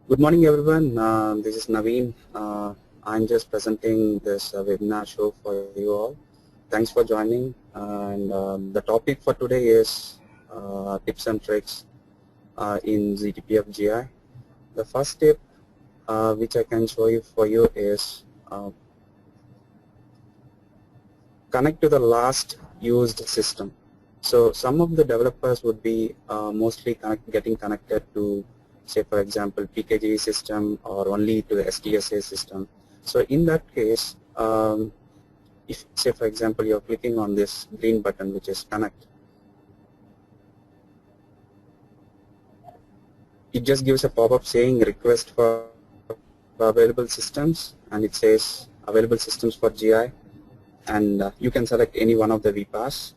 Good morning, everyone. This is Naveen. I'm just presenting this webinar show for you all. Thanks for joining. And the topic for today is tips and tricks in zTPFGI. The first tip which I can show you for you is connect to the last used system. So some of the developers would be mostly getting connected to, say for example, PKG system or only to the SDSA system. So in that case, if say for example you're clicking on this green button which is connect, it just gives a pop-up saying request for available systems, and it says available systems for GI, and you can select any one of the VPAS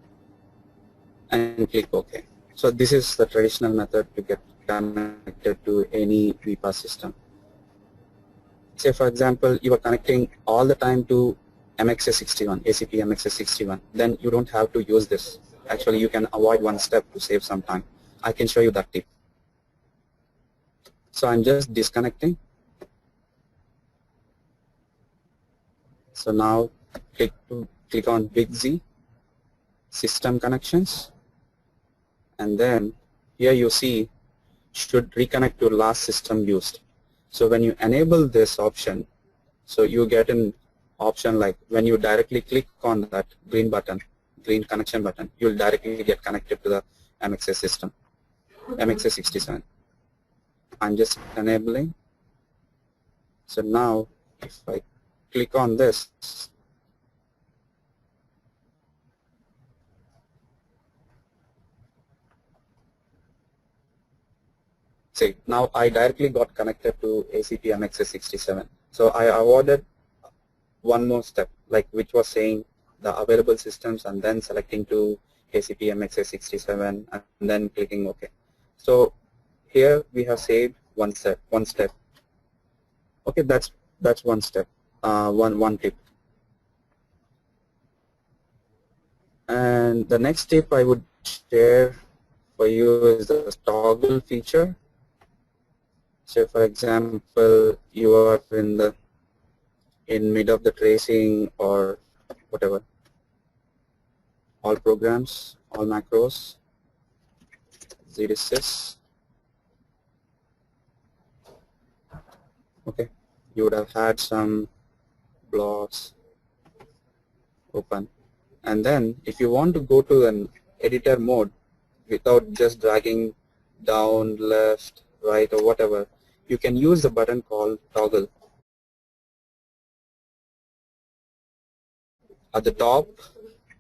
and click OK. So this is the traditional method to get connected to any VPAS system. Say for example you are connecting all the time to MXS61, ACP MXS61, then you don't have to use this. Actually you can avoid one step to save some time. I can show you that tip. So I'm just disconnecting. So now click on Big Z, System Connections, and then here you see should reconnect to last system used. So when you enable this option, so you get an option like when you directly click on that green button, green connection button, you'll directly get connected to the MXS system, MXS67. I'm just enabling. So now if I click on this, see, now I directly got connected to ACP MXS67. So I avoided one more step, like which was saying the available systems and then selecting to ACP MXS67 and then clicking OK. So here we have saved one step. Okay, that's one step, one tip. And the next tip I would share for you is the toggle feature. So for example, you are in mid of the tracing or whatever, all programs, all macros, ZSys. Okay, you would have had some blocks open, and then if you want to go to an editor mode without just dragging down, left, right, or whatever, you can use the button called toggle. At the top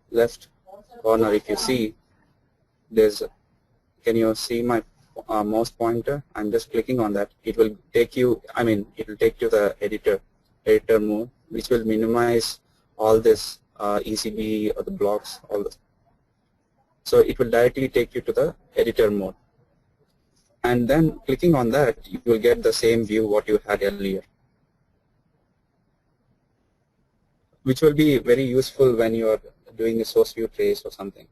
left corner, if you see, there's, can you see my mouse pointer? I'm just clicking on that. It will take you, it will take you to the editor mode, which will minimize all this ECB or the blocks, all this. So it will directly take you to the editor mode. And then clicking on that, you will get the same view what you had earlier, which will be very useful when you are doing a source view trace or something.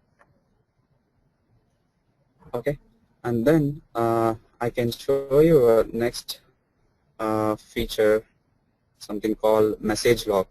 Okay, and then I can show you a next feature, something called message log.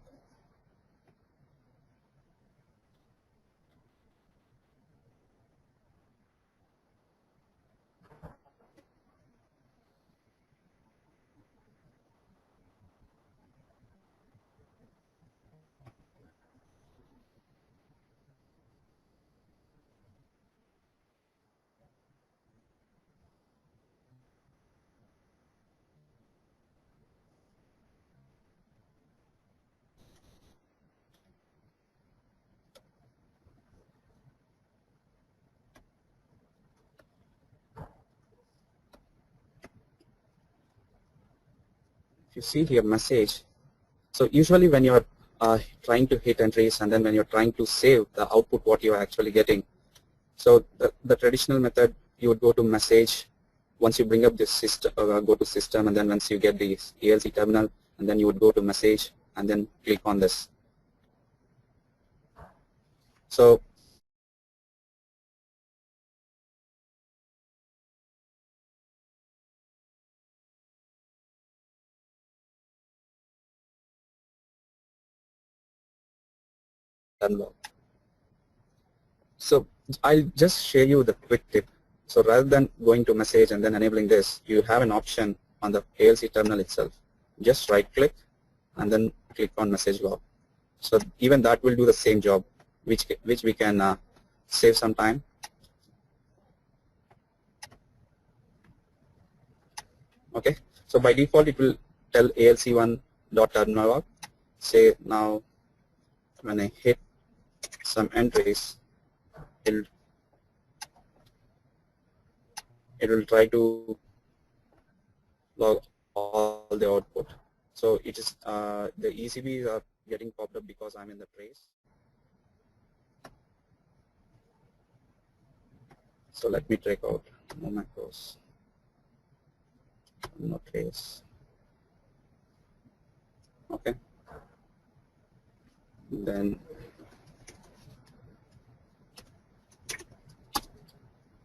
If you see here message, so usually when you're trying to hit entries and then when you're trying to save the output what you're actually getting, so the traditional method, you would go to message. Once you bring up this system, go to system, and then once you get the ELC terminal, and then you would go to message and then click on this. So terminal. So I'll just share you the quick tip. So rather than going to message and then enabling this, you have an option on the ALC terminal itself. Just right click and then click on message log. So even that will do the same job, which we can save some time. Okay, so by default it will tell ALC1.terminal log. Say now when I hit some entries, it will try to log all the output. So it is the ECBs are getting popped up because I'm in the trace. So let me check out no macros, no trace. Okay. Then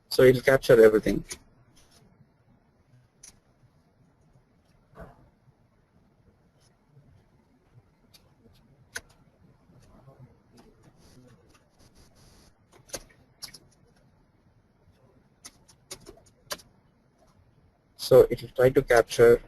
so it will capture everything. So it will try to capture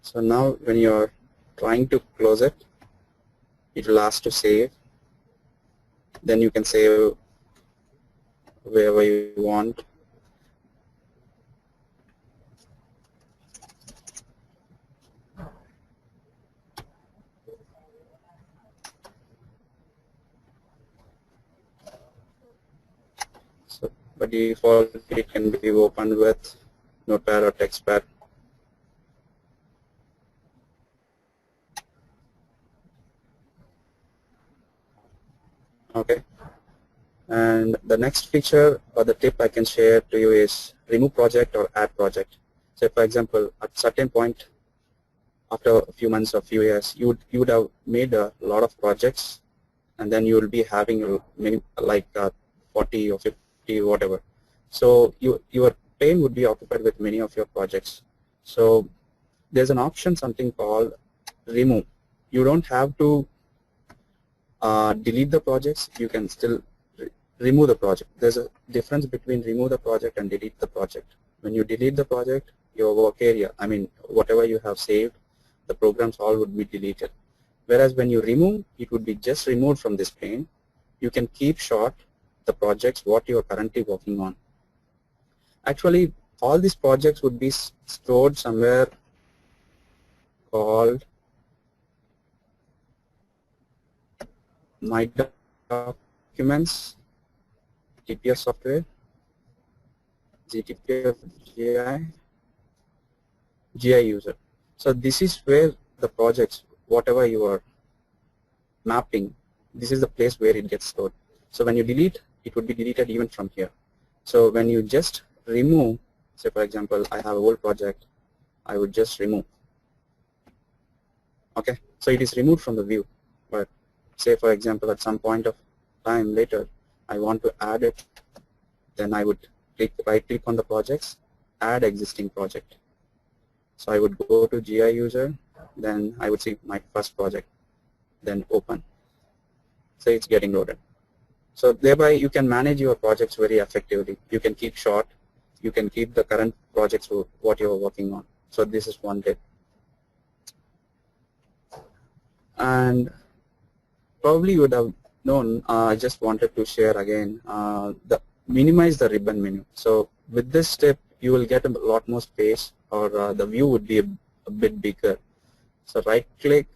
so now when you're trying to close it, it will ask to save. Then you can save wherever you want. So by default it can be opened with Notepad or TextPad. Okay. And the next feature or the tip I can share to you is remove project or add project. So for example, at certain point after a few months or few years, you would have made a lot of projects, and then you will be having many like 40 or 50 whatever. So your pane would be occupied with many of your projects. So there's an option, something called remove. You don't have to delete the projects. You can still remove the project. There's a difference between remove the project and delete the project. When you delete the project, your work area, I mean whatever you have saved, the programs all would be deleted. Whereas when you remove, it would be just removed from this pane. You can keep short the projects what you are currently working on. Actually, all these projects would be stored somewhere called my documents, TPS software, zTPFGI, GI user. So this is where the projects, whatever you are mapping, this is the place where it gets stored. So when you delete, it would be deleted even from here. So when you just remove, say for example, I have a whole project, I would just remove. Okay, so it is removed from the view. But say for example, at some point of time later, I want to add it, then I would right click on the projects, add existing project. So I would go to GI user, then I would see my first project, then open. So it's getting loaded. So thereby you can manage your projects very effectively. You can keep short, you can keep the current projects what you are working on. So this is one tip. And probably you would have known, I just wanted to share again, minimize the ribbon menu. So with this step, you will get a lot more space, or the view would be a bit bigger. So right click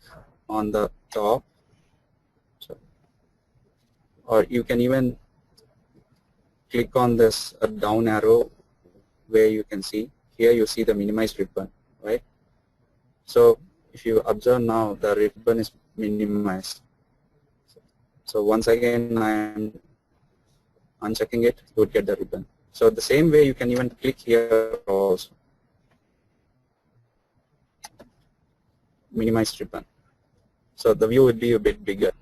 on the top, or you can even click on this down arrow where you can see, here you see the minimized ribbon, right? So if you observe now, the ribbon is minimized. So once again I am unchecking it, you would get the ribbon. So the same way you can even click here also. Minimize ribbon. So the view would be a bit bigger.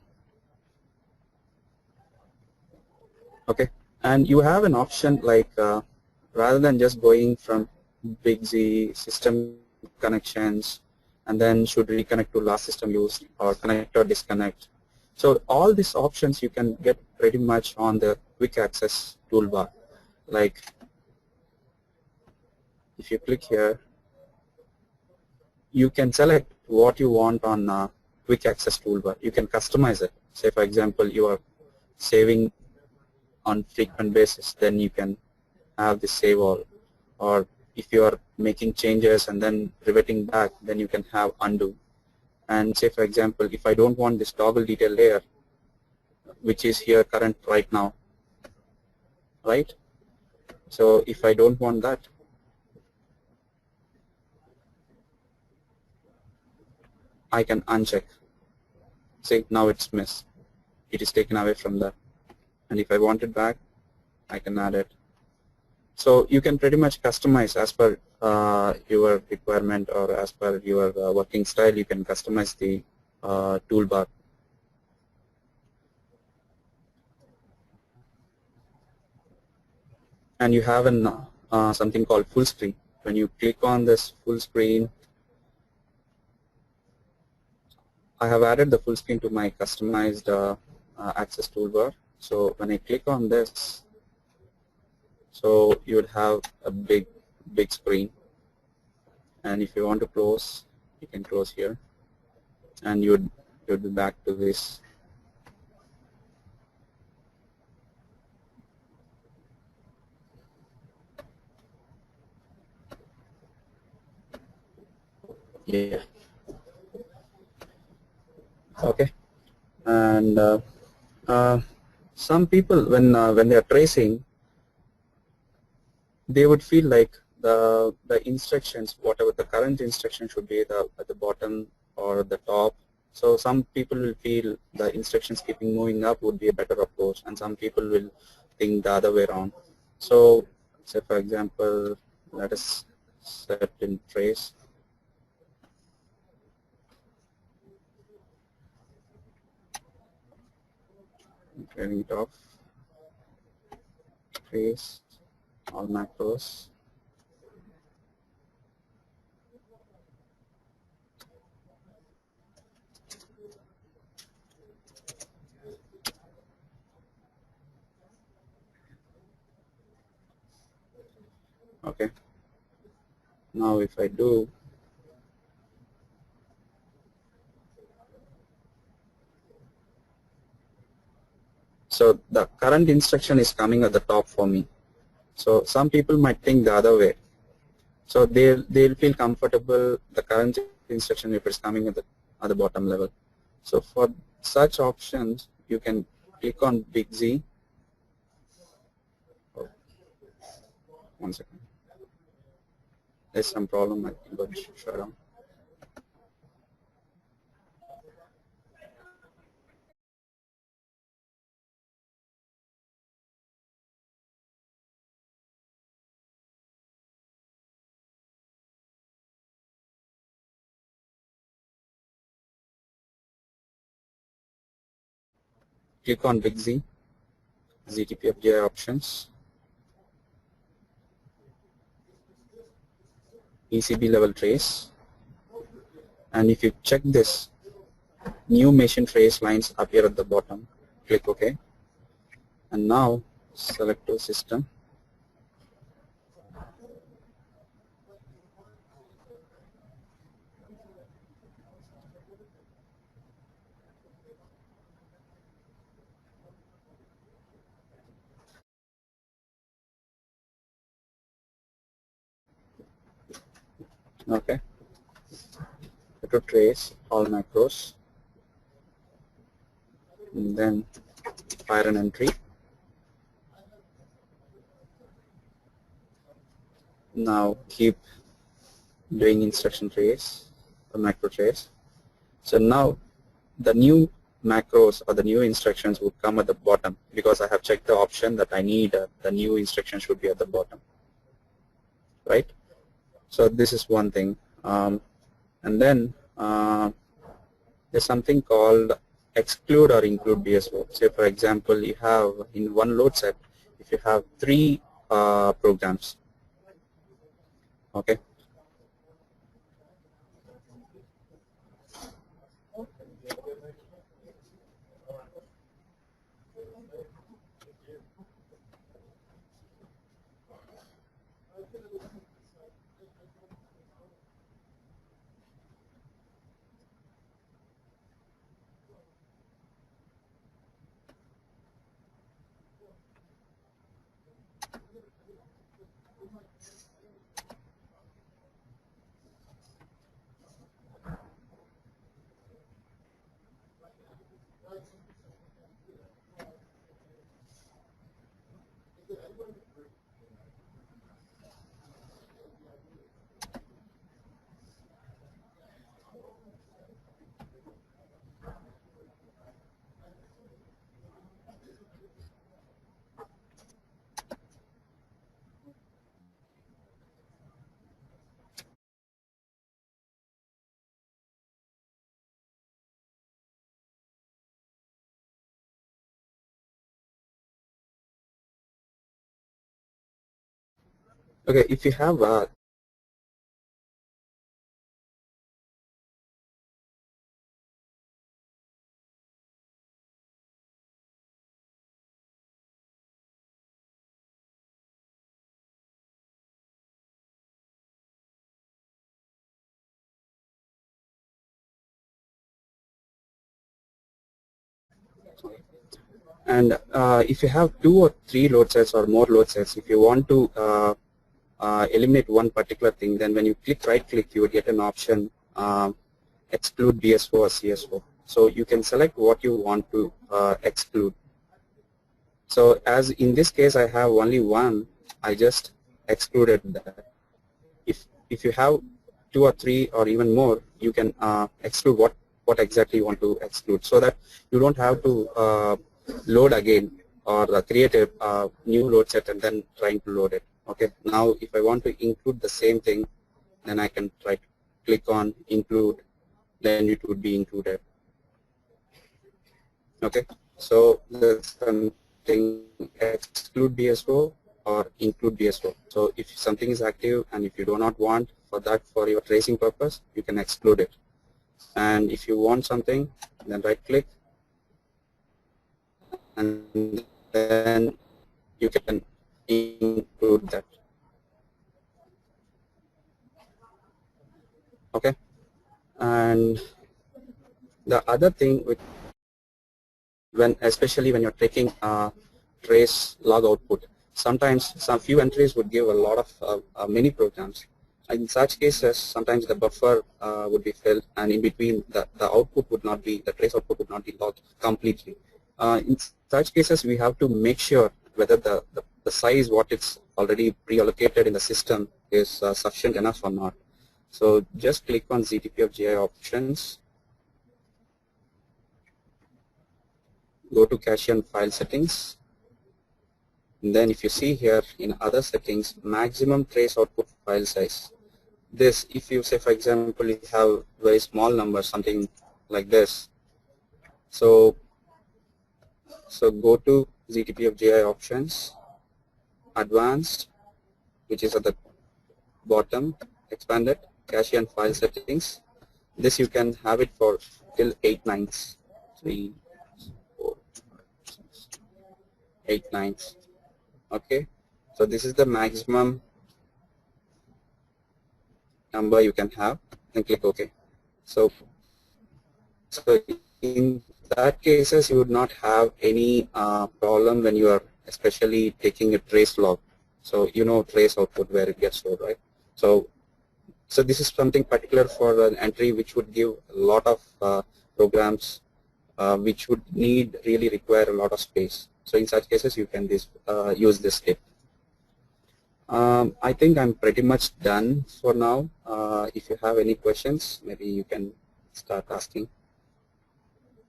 Okay, and you have an option like rather than just going from big Z system connections and then should reconnect to last system used or connect or disconnect. So all these options you can get pretty much on the quick access toolbar. Like if you click here, you can select what you want on quick access toolbar. You can customize it. Say for example you are saving on frequent basis, then you can have the save all, or if you are making changes and then reverting back, then you can have undo. And say for example if I don't want this toggle detail layer which is here current right now, right? So if I don't want that, I can uncheck. See, now it's missed. It is taken away from that. And if I want it back, I can add it. So you can pretty much customize as per your requirement or as per your working style. You can customize the toolbar. And you have an something called full screen. When you click on this full screen, I have added the full screen to my customized access toolbar. So when I click on this, so you would have a big screen. And if you want to close, you can close here, and you would be back to this. Yeah. Okay. And some people, when they are tracing, they would feel like the instructions, whatever the current instruction should be at the bottom or the top. So some people will feel the instructions keeping moving up would be a better approach, and some people will think the other way around. So say for example, let us set in trace. Turning it off. Trace all macros. Okay. Now if I do, so the current instruction is coming at the top for me. So some people might think the other way. So they'll feel comfortable the current instruction if it's coming at the bottom level. So for such options, you can click on Big Z. Oh, 1 second. There's some problem. I think it should shut down. Click on Big Z, zTPFGI options, PCB level trace, and if you check this, new machine trace lines appear at the bottom. Click OK, and now select to system. Okay, to trace all macros, and then fire an entry. Now keep doing instruction trace, the macro trace. So now the new macros or the new instructions would come at the bottom because I have checked the option that I need the new instruction should be at the bottom, right? So this is one thing. And then there's something called exclude or include BSO. Say for example, you have in one load set, if you have 3 programs, Okay. Okay, if you have and if you have 2 or 3 load sets or more load sets, if you want to eliminate one particular thing, then when you right click, you will get an option exclude BSO or CSO. So you can select what you want to exclude. So as in this case I have only one, I just excluded that. If you have 2 or 3 or even more, you can exclude what exactly you want to exclude, so that you don't have to load again or create a new load set and then trying to load it. Okay, now if I want to include the same thing, then I can try to click on include, then it would be included. Okay, so there's something exclude BSO or include BSO. So if something is active and if you do not want for that for your tracing purpose, you can exclude it. And if you want something, then right click and then you can include that. Okay, and the other thing which especially when you're taking trace log output, sometimes some few entries would give a lot of mini programs. In such cases, sometimes the buffer would be filled, and in between the output would not be, the trace output would not be logged completely. In such cases, we have to make sure whether the size what it's already pre-allocated in the system is sufficient enough or not. So just click on zTPFGI options, go to cache and file settings, and then if you see here in other settings, maximum trace output file size. This, if you say for example you have very small numbers, something like this, so go to zTPFGI options, advanced, which is at the bottom, expanded, cache and file settings. This you can have it for till 8 nines, 3, 4, 8 nines. Okay, so this is the maximum number you can have, and click OK. So in that cases, you would not have any problem when you are especially taking a trace log. So you know trace output where it gets stored, right? So this is something particular for an entry which would give a lot of programs which would really require a lot of space. So in such cases, you can use this tip. I think I'm pretty much done for now. If you have any questions, maybe you can start asking.